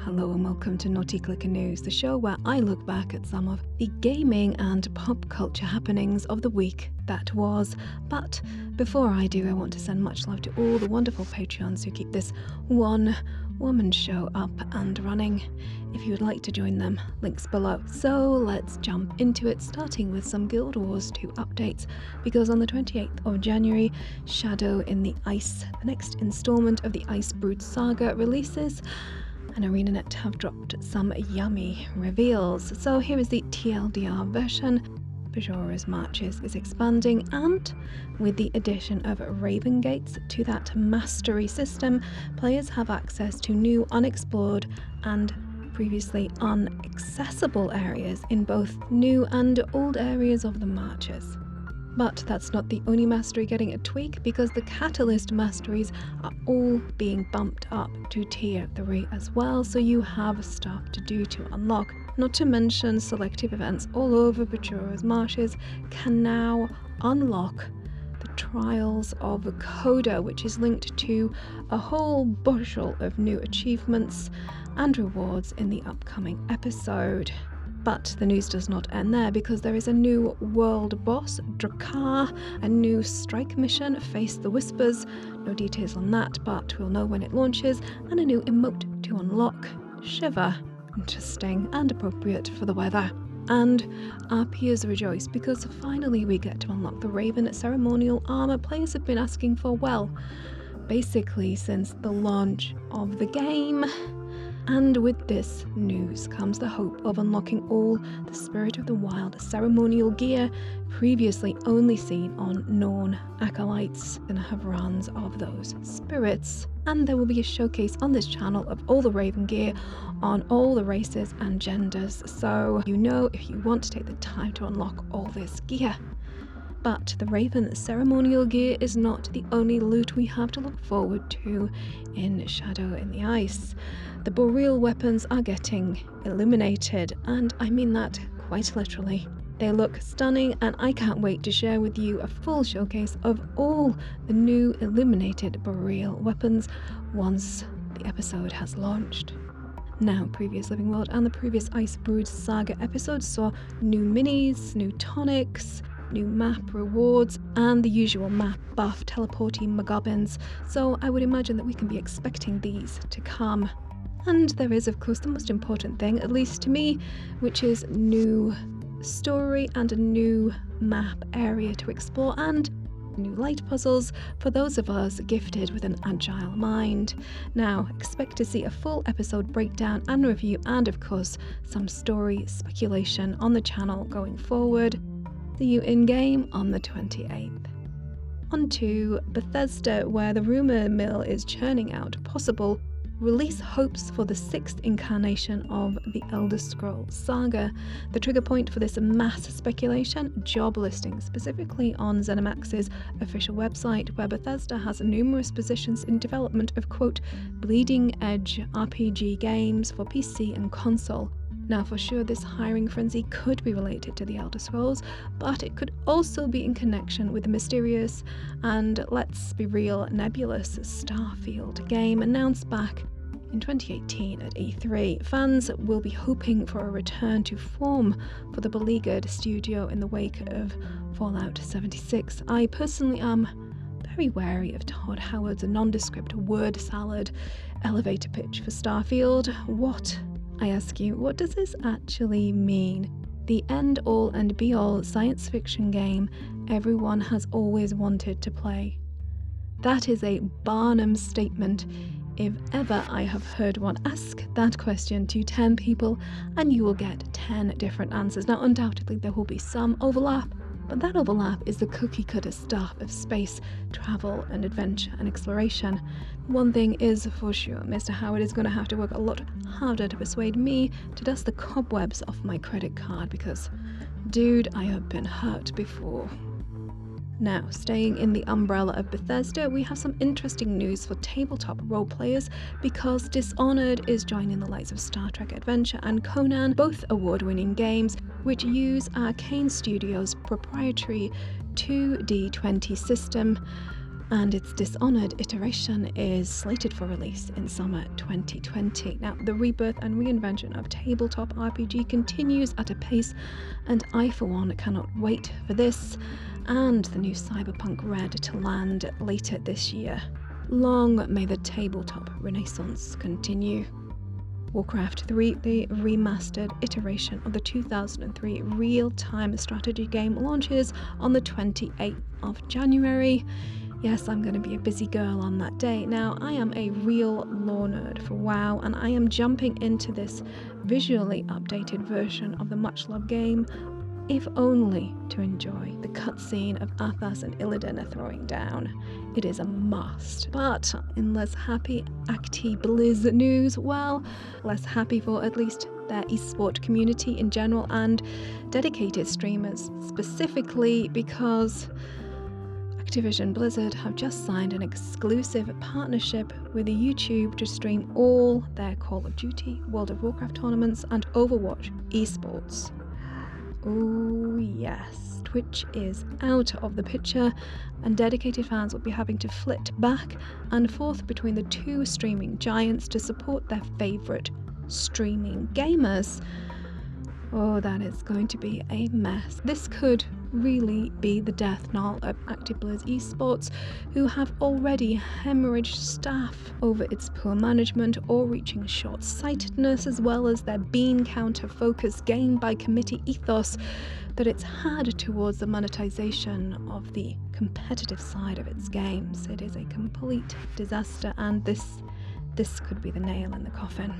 Hello and welcome to Naughty Clicker News, the show where I look back at some of the gaming and pop culture happenings of the week that was. But before I do, I want to send much love to all the wonderful Patreons who keep this one-woman show up and running. If you would like to join them, links below. So let's jump into it, starting with some Guild Wars 2 updates, because on the 28th of January, Shadow in the Ice, the next installment of the Ice Brood saga, releases, and ArenaNet have dropped some yummy reveals. So here is the TLDR version. Bajora's Marches is expanding, and with the addition of Raven Gates to that mastery system, players have access to new unexplored and previously inaccessible areas in both new and old areas of the marches. But that's not the only mastery getting a tweak, because the Catalyst masteries are all being bumped up to tier 3 as well, so you have stuff to do to unlock. Not to mention selective events all over Bajora's Marches can now unlock the Trials of Coda, which is linked to a whole bushel of new achievements and rewards in the upcoming episode. But the news does not end there, because there is a new world boss, Drakkar, a new strike mission, Face the Whispers, no details on that, but we'll know when it launches, and a new emote to unlock, Shiver, interesting and appropriate for the weather. And our peers rejoice, because finally we get to unlock the Raven ceremonial armor players have been asking for, well, basically since the launch of the game. And with this news comes the hope of unlocking all the Spirit of the Wild ceremonial gear previously only seen on Norn acolytes, and have runs of those spirits. And there will be a showcase on this channel of all the Raven gear on all the races and genders, so you know if you want to take the time to unlock all this gear. But the Raven ceremonial gear is not the only loot we have to look forward to in Shadow in the Ice. The Boreal weapons are getting illuminated, and I mean that quite literally. They look stunning, and I can't wait to share with you a full showcase of all the new illuminated Boreal weapons once the episode has launched. Now, previous Living World and the previous Ice Brood saga episodes saw new minis, new tonics, new map rewards, and the usual map buff teleporting McGubbins, so I would imagine that we can be expecting these to come. And there is, of course, the most important thing, at least to me, which is new story and a new map area to explore, and new light puzzles for those of us gifted with an agile mind. Now, expect to see a full episode breakdown and review, and of course, some story speculation on the channel going forward. See you in-game on the 28th. On to Bethesda, where the rumour mill is churning out possible release hopes for the 6th incarnation of the Elder Scrolls saga. The trigger point for this mass speculation, job listings, specifically on ZeniMax's official website, where Bethesda has numerous positions in development of, quote, bleeding-edge RPG games for PC and console. Now, for sure, this hiring frenzy could be related to the Elder Scrolls, but it could also be in connection with the mysterious and, let's be real, nebulous Starfield game announced back in 2018 at E3. Fans will be hoping for a return to form for the beleaguered studio in the wake of Fallout 76. I personally am very wary of Todd Howard's nondescript word salad elevator pitch for Starfield. I ask you, what does this actually mean? The end-all and be-all science fiction game everyone has always wanted to play. That is a Barnum statement, if ever I have heard one. Ask that question to 10 people and you will get 10 different answers. Now, undoubtedly there will be some overlap, but that overlap is the cookie-cutter stuff of space, travel and adventure and exploration. One thing is for sure, Mr. Howard is going to have to work a lot harder to persuade me to dust the cobwebs off my credit card, because, dude, I have been hurt before. Now, staying in the umbrella of Bethesda, we have some interesting news for tabletop role players, because Dishonored is joining the likes of Star Trek Adventure and Conan, both award-winning games, which use Arcane Studios' proprietary 2D20 system and its Dishonored iteration is slated for release in summer 2020. Now, the rebirth and reinvention of tabletop RPG continues at a pace, and I, for one, cannot wait for this and the new Cyberpunk Red to land later this year. Long may the tabletop renaissance continue. Warcraft 3, the remastered iteration of the 2003 real-time strategy game, launches on the 28th of January. Yes, I'm going to be a busy girl on that day. Now, I am a real lore nerd for WoW, and I am jumping into this visually updated version of the much-loved game, if only to enjoy the cutscene of Athas and Illidan throwing down. It is a must. But in less happy Actiblizz news, well, less happy for at least their esports community in general and dedicated streamers specifically, because Activision Blizzard have just signed an exclusive partnership with YouTube to stream all their Call of Duty, World of Warcraft tournaments and Overwatch esports. Oh yes, Twitch is out of the picture, and dedicated fans will be having to flit back and forth between the two streaming giants to support their favourite streaming gamers. Oh, that is going to be a mess. This could really be the death knell of Actiblizz Esports, who have already hemorrhaged staff over its poor management or reaching short-sightedness, as well as their bean counter focused game by committee ethos that it's had towards the monetization of the competitive side of its games. It is a complete disaster, and this could be the nail in the coffin.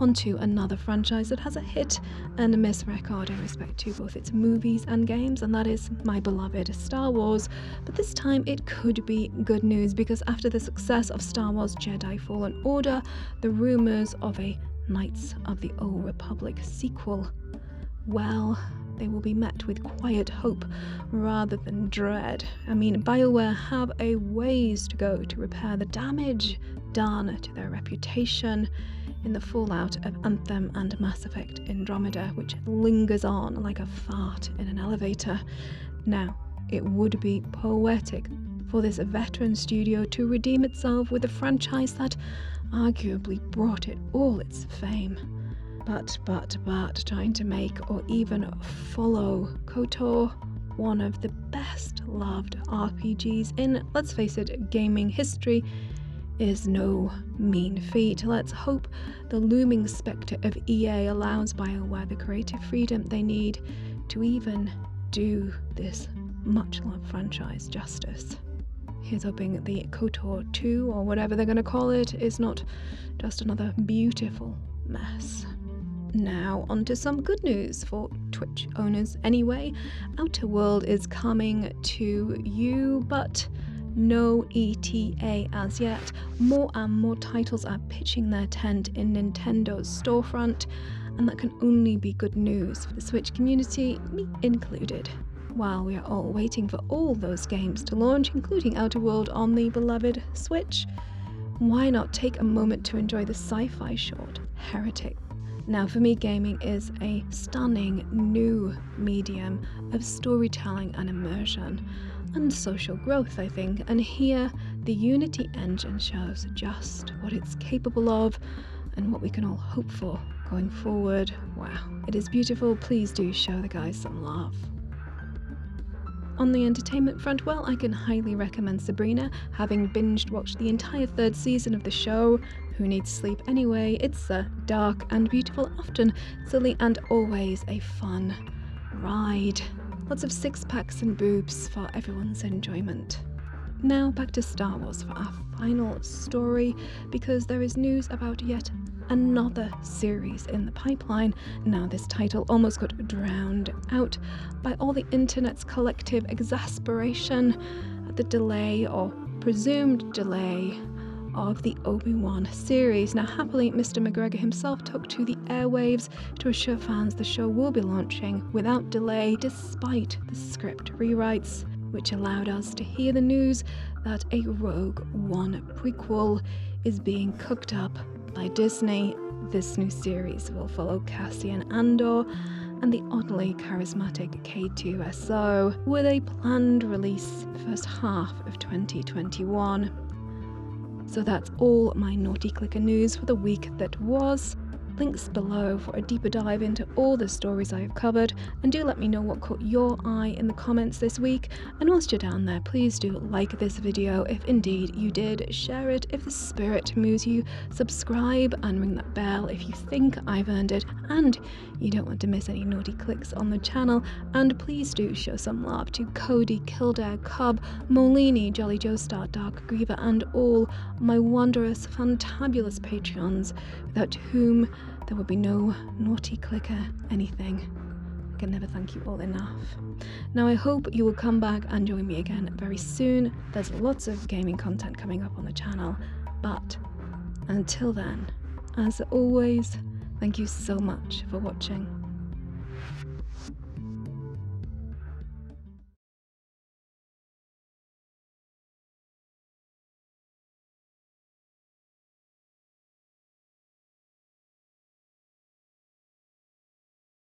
Onto another franchise that has a hit and a miss record in respect to both its movies and games, and that is my beloved Star Wars. But this time it could be good news, because after the success of Star Wars Jedi Fallen Order, the rumours of a Knights of the Old Republic sequel, well, they will be met with quiet hope rather than dread. I mean, BioWare have a ways to go to repair the damage done to their reputation in the fallout of Anthem and Mass Effect Andromeda, which lingers on like a fart in an elevator. Now, it would be poetic for this veteran studio to redeem itself with a franchise that arguably brought it all its fame. But trying to make or even follow KOTOR, one of the best loved RPGs in, let's face it, gaming history, is no mean feat. Let's hope the looming spectre of EA allows BioWare the creative freedom they need to even do this much-loved franchise justice. Here's hoping the KOTOR 2, or whatever they're going to call it, is not just another beautiful mess. Now, onto some good news for Twitch owners anyway. Outer World is coming to you, but no ETA as yet. More and more titles are pitching their tent in Nintendo's storefront, and that can only be good news for the Switch community, me included. While we are all waiting for all those games to launch, including Outer World on the beloved Switch, why not take a moment to enjoy the sci-fi short Heretic? Now, for me, gaming is a stunning new medium of storytelling and immersion and social growth, I think, and here the Unity engine shows just what it's capable of and what we can all hope for going forward. Wow, it is beautiful. Please do show the guys some love. On the entertainment front, well, I can highly recommend Sabrina, having binged watched the entire third season of the show. Who needs sleep anyway? It's dark and beautiful, often silly, and always a fun ride. Lots of six-packs and boobs for everyone's enjoyment. Now back to Star Wars for our final story, because there is news about yet another series in the pipeline. Now, this title almost got drowned out by all the internet's collective exasperation at the delay, or presumed delay, of the Obi-Wan series. Now, happily, Mr. McGregor himself took to the airwaves to assure fans the show will be launching without delay, despite the script rewrites, which allowed us to hear the news that a Rogue One prequel is being cooked up by Disney. This new series will follow Cassian Andor and the oddly charismatic K2SO, with a planned release in the first half of 2021. So that's all my Naughty Clicker news for the week that was. Links below for a deeper dive into all the stories I have covered, and do let me know what caught your eye in the comments this week. And whilst you're down there, please do like this video if indeed you did, share it if the spirit moves you, subscribe and ring that bell if you think I've earned it and you don't want to miss any naughty clicks on the channel. And please do show some love to Cody, Kildare, Cub, Molini, Jolly Joestar, Dark Griever, and all my wondrous, fantabulous Patreons, without whom there would be no Naughty Clicker anything. I can never thank you all enough. Now I hope you will come back and join me again very soon. There's lots of gaming content coming up on the channel, but until then, as always, thank you so much for watching.